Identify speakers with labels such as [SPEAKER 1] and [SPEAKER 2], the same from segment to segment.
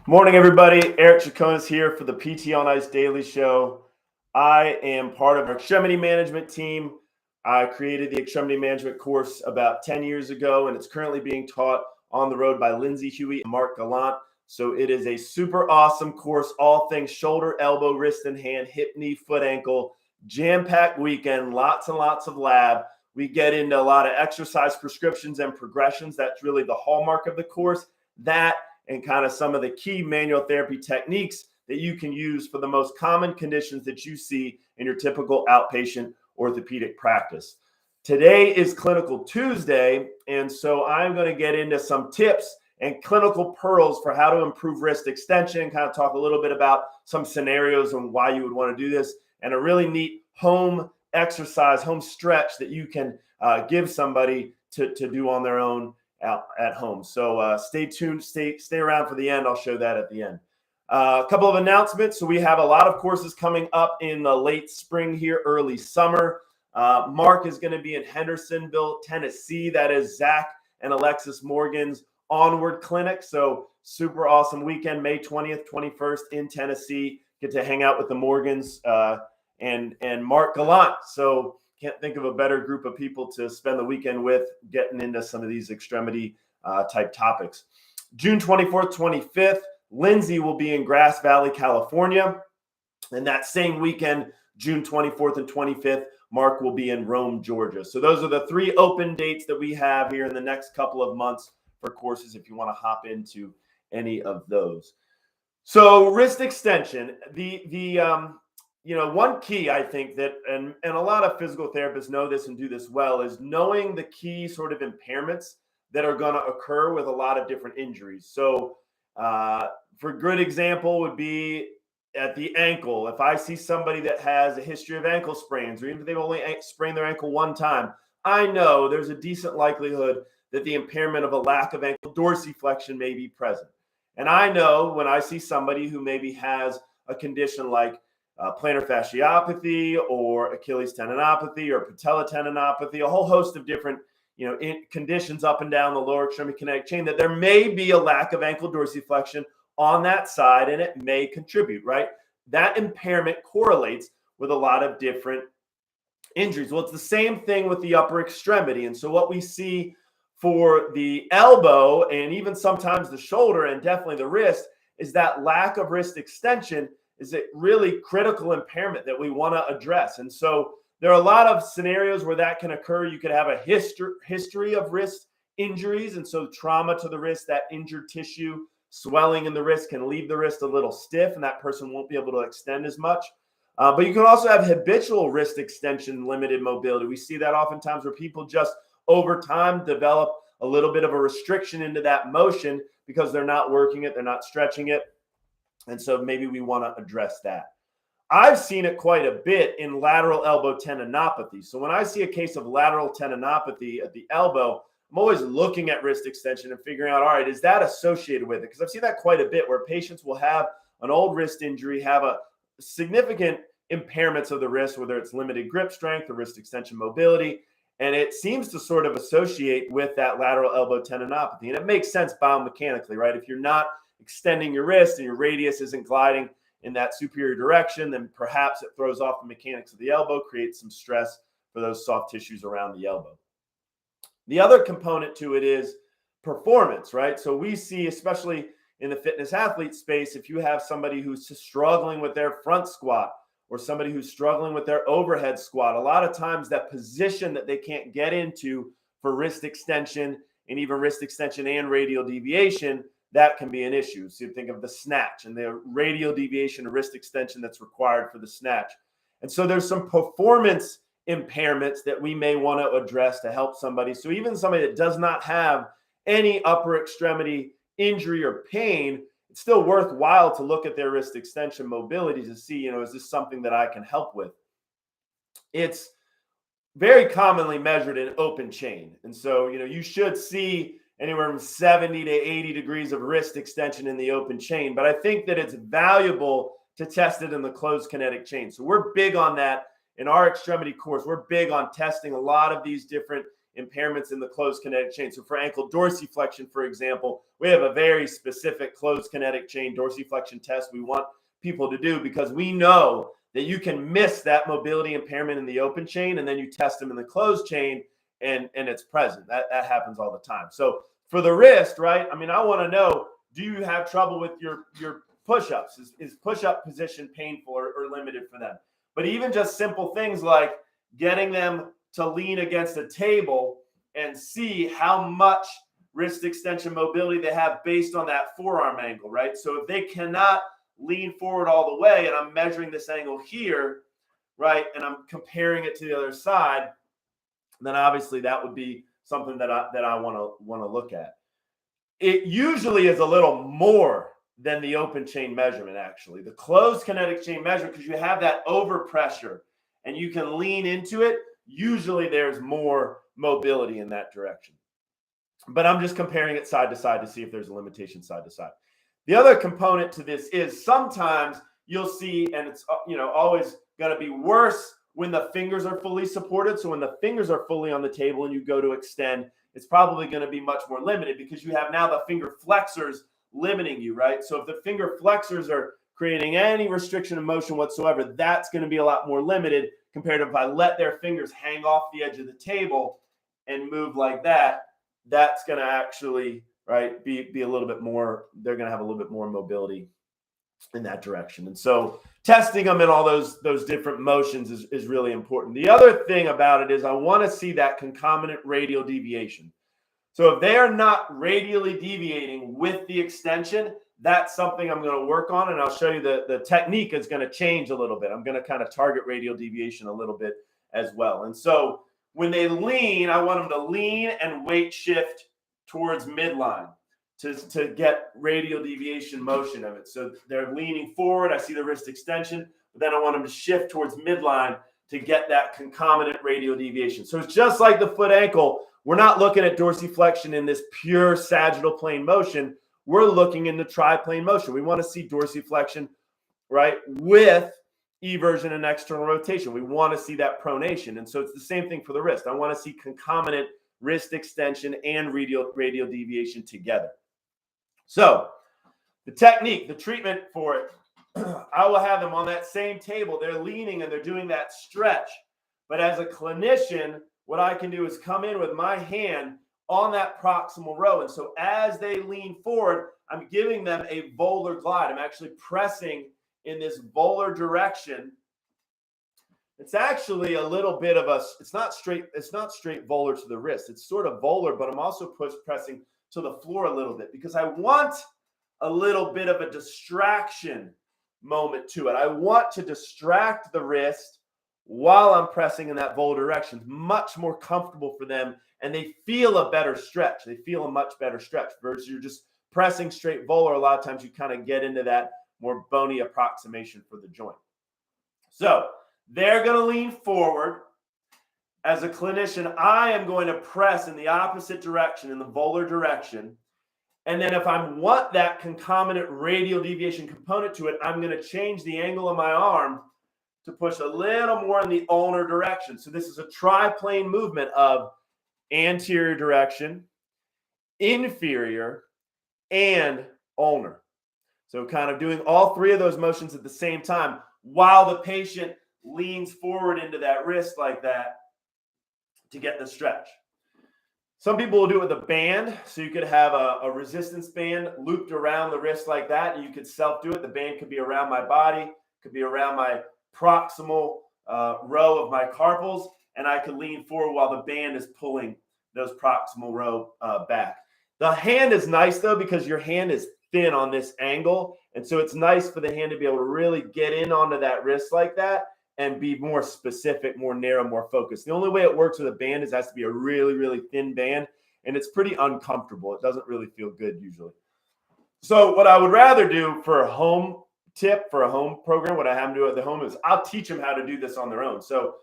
[SPEAKER 1] Morning, everybody. Eric Chaconis here for the PT on Ice Daily Show. I am part of our extremity management team. I created the extremity management course about 10 years ago, and it's currently being taught on the road by Lindsay Huey and Mark Gallant. So it is a super awesome course, all things shoulder, elbow, wrist, and hand, hip, knee, foot, ankle, jam-packed weekend, lots and lots of lab. We get into a lot of exercise prescriptions and progressions. That's really the hallmark of the course. That and kind of some of the key manual therapy techniques that you can use for the most common conditions that you see in your typical outpatient orthopedic practice. Today is Clinical Tuesday, and so I'm going to get into some tips and clinical pearls for how to improve wrist extension, kind of talk a little bit about some scenarios and why you would want to do this, and a really neat home exercise, home stretch that you can give somebody to do on their own out at home. So stay tuned, stay around for the end. I'll show that at the end. A couple of announcements. So we have a lot of courses coming up in the late spring here, early summer. Mark is going to be in Hendersonville, Tennessee. That is Zach and Alexis Morgan's Onward Clinic. So super awesome weekend, May 20th, 21st in Tennessee. Get to hang out with the Morgans and Mark Gallant. So can't think of a better group of people to spend the weekend with, getting into some of these extremity type topics. June 24th, 25th, Lindsay will be in Grass Valley, California. And that same weekend, June 24th and 25th, Mark will be in Rome, Georgia. So those are the three open dates that we have here in the next couple of months for courses if you want to hop into any of those. So wrist extension, one key I think that, and a lot of physical therapists know this and do this well, is knowing the key sort of impairments that are going to occur with a lot of different injuries. So for a good example would be at the ankle. If I see somebody that has a history of ankle sprains, or even if they've only sprained their ankle one time, I know there's a decent likelihood that the impairment of a lack of ankle dorsiflexion may be present. And I know when I see somebody who maybe has a condition like plantar fasciopathy or Achilles tendinopathy or patella tendinopathy, a whole host of different conditions up and down the lower extremity kinetic chain, that there may be a lack of ankle dorsiflexion on that side, and it may contribute, right? That impairment correlates with a lot of different injuries. Well, it's the same thing with the upper extremity. And so what we see for the elbow and even sometimes the shoulder and definitely the wrist is that lack of wrist extension is a really critical impairment that we want to address. And so there are a lot of scenarios where that can occur. You could have a history of wrist injuries. And so trauma to the wrist, that injured tissue, swelling in the wrist can leave the wrist a little stiff, and that person won't be able to extend as much. But you can also have habitual wrist extension, limited mobility. We see that oftentimes where people just over time develop a little bit of a restriction into that motion because they're not working it, they're not stretching it. And so maybe we want to address that. I've seen it quite a bit in lateral elbow tendinopathy. So when I see a case of lateral tendinopathy at the elbow, I'm always looking at wrist extension and figuring out, all right, is that associated with it? Because I've seen that quite a bit where patients will have an old wrist injury, have a significant impairments of the wrist, whether it's limited grip strength or wrist extension mobility. And it seems to sort of associate with that lateral elbow tendinopathy. And it makes sense biomechanically, right? If you're not extending your wrist and your radius isn't gliding in that superior direction, then perhaps it throws off the mechanics of the elbow, creates some stress for those soft tissues around the elbow. The other component to it is performance, right? So we see, especially in the fitness athlete space, if you have somebody who's struggling with their front squat or somebody who's struggling with their overhead squat, a lot of times that position that they can't get into for wrist extension and even wrist extension and radial deviation, that can be an issue. So you think of the snatch and the radial deviation or wrist extension that's required for the snatch. And so there's some performance impairments that we may want to address to help somebody. So even somebody that does not have any upper extremity injury or pain, it's still worthwhile to look at their wrist extension mobility to see, is this something that I can help with? It's very commonly measured in open chain. And so, you should see anywhere from 70 to 80 degrees of wrist extension in the open chain. But I think that it's valuable to test it in the closed kinetic chain. So we're big on that in our extremity course. We're big on testing a lot of these different impairments in the closed kinetic chain. So for ankle dorsiflexion, for example, we have a very specific closed kinetic chain dorsiflexion test we want people to do, because we know that you can miss that mobility impairment in the open chain, and then you test them in the closed chain, and it's present. That happens all the time. So for the wrist, right? I mean, I want to know, do you have trouble with your push-ups? Is push-up position painful or limited for them? But even just simple things like getting them to lean against a table and see how much wrist extension mobility they have based on that forearm angle, right? So if they cannot lean forward all the way, and I'm measuring this angle here, right, and I'm comparing it to the other side, then obviously that would be something that I want to look at. It usually is a little more than the open chain measurement, actually. The closed kinetic chain measurement, because you have that overpressure and you can lean into it, usually there's more mobility in that direction. But I'm just comparing it side to side to see if there's a limitation side to side. The other component to this is sometimes you'll see, and it's always going to be worse when the fingers are fully supported. So when the fingers are fully on the table and you go to extend, it's probably going to be much more limited, because you have now the finger flexors limiting you, right? So if the finger flexors are creating any restriction of motion whatsoever, that's going to be a lot more limited compared to if I let their fingers hang off the edge of the table and move like that. That's going to actually, right, be a little bit more, they're going to have a little bit more mobility in that direction. And so testing them in all those different motions is really important. The other thing about it is I want to see that concomitant radial deviation. So if they are not radially deviating with the extension, that's something I'm going to work on, and I'll show you the technique is going to change a little bit. I'm going to kind of target radial deviation a little bit as well. And so when they lean, I want them to lean and weight shift towards midline to get radial deviation motion of it. So they're leaning forward. I see the wrist extension, but then I want them to shift towards midline to get that concomitant radial deviation. So it's just like the foot ankle. We're not looking at dorsiflexion in this pure sagittal plane motion. We're looking in the triplane motion. We want to see dorsiflexion, right, with eversion and external rotation. We want to see that pronation. And so it's the same thing for the wrist. I want to see concomitant wrist extension and radial deviation together. So the technique, the treatment for it, I will have them on that same table. They're leaning and they're doing that stretch. But as a clinician, what I can do is come in with my hand on that proximal row. And so as they lean forward, I'm giving them a volar glide. I'm actually pressing in this volar direction. It's actually a little bit of it's not straight volar to the wrist. It's sort of volar, but I'm also pressing to the floor a little bit, because I want a little bit of a distraction moment to it. I want to distract the wrist while I'm pressing in that volar direction. It's much more comfortable for them, and they feel a better stretch. They feel a much better stretch versus you're just pressing straight volar. A lot of times you kind of get into that more bony approximation for the joint. So they're going to lean forward. As a clinician, I am going to press in the opposite direction, in the volar direction. And then if I want that concomitant radial deviation component to it, I'm going to change the angle of my arm to push a little more in the ulnar direction. So this is a triplane movement of anterior direction, inferior, and ulnar. So kind of doing all three of those motions at the same time while the patient leans forward into that wrist like that to get the stretch. Some people will do it with a band. So you could have a resistance band looped around the wrist like that, and you could self-do it. The band could be around my body, could be around my proximal row of my carpals, and I could lean forward while the band is pulling those proximal row back. The hand is nice, though, because your hand is thin on this angle, and so it's nice for the hand to be able to really get in onto that wrist like that and be more specific, more narrow, more focused. The only way it works with a band is it has to be a really, really thin band, and it's pretty uncomfortable. It doesn't really feel good usually. So what I would rather do for a home tip, for a home program, what I have them do at the home is I'll teach them how to do this on their own. So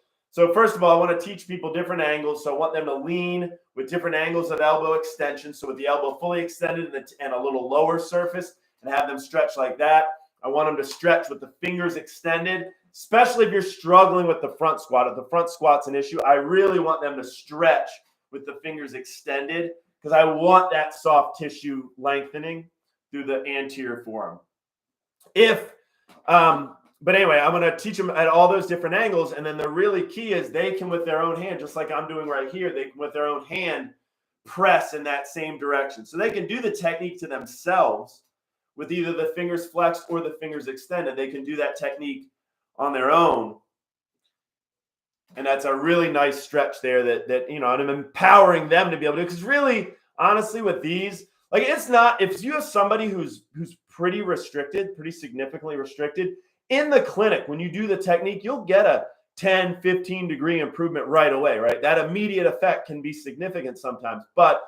[SPEAKER 1] first of all, I want to teach people different angles. So I want them to lean with different angles of elbow extension. So with the elbow fully extended and a little lower surface, and have them stretch like that. I want them to stretch with the fingers extended, especially if you're struggling with the front squat. If the front squat's an issue, I really want them to stretch with the fingers extended because I want that soft tissue lengthening through the anterior forearm. But anyway, I'm going to teach them at all those different angles. And then the really key is they can, with their own hand, just like I'm doing right here, they can, with their own hand, press in that same direction. So they can do the technique to themselves with either the fingers flexed or the fingers extended. They can do that technique on their own. And that's a really nice stretch there that you know, and I'm empowering them to be able to, because really, honestly, with these, like, it's not, if you have somebody who's pretty restricted, pretty significantly restricted, in the clinic, when you do the technique, you'll get a 10, 15 degree improvement right away, right? That immediate effect can be significant sometimes, but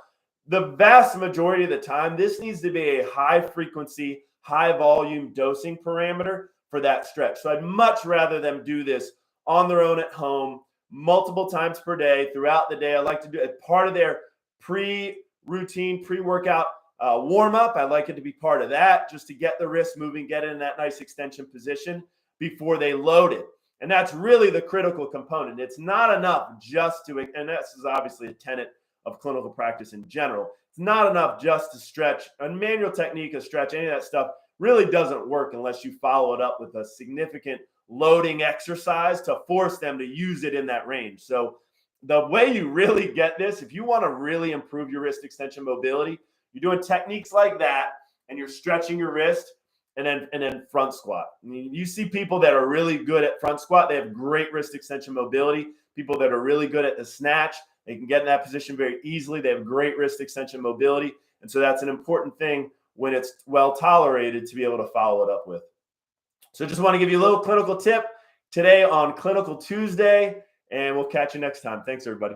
[SPEAKER 1] the vast majority of the time, this needs to be a high frequency, high volume dosing parameter for that stretch. So I'd much rather them do this on their own at home, multiple times per day, throughout the day. I like to do it part of their pre-routine, pre-workout warm up. I like it to be part of that, just to get the wrist moving, get in that nice extension position before they load it. And that's really the critical component. It's not enough just to, and this is obviously a tenet of clinical practice in general. It's not enough just to stretch. A manual technique, a stretch, any of that stuff really doesn't work unless you follow it up with a significant loading exercise to force them to use it in that range. So the way you really get this, if you want to really improve your wrist extension mobility, you're doing techniques like that, and you're stretching your wrist, and then front squat. I mean, you see people that are really good at front squat, they have great wrist extension mobility. People that are really good at the snatch, they can get in that position very easily. They have great wrist extension mobility. And so that's an important thing when it's well tolerated to be able to follow it up with. So just want to give you a little clinical tip today on Clinical Tuesday, and we'll catch you next time. Thanks, everybody.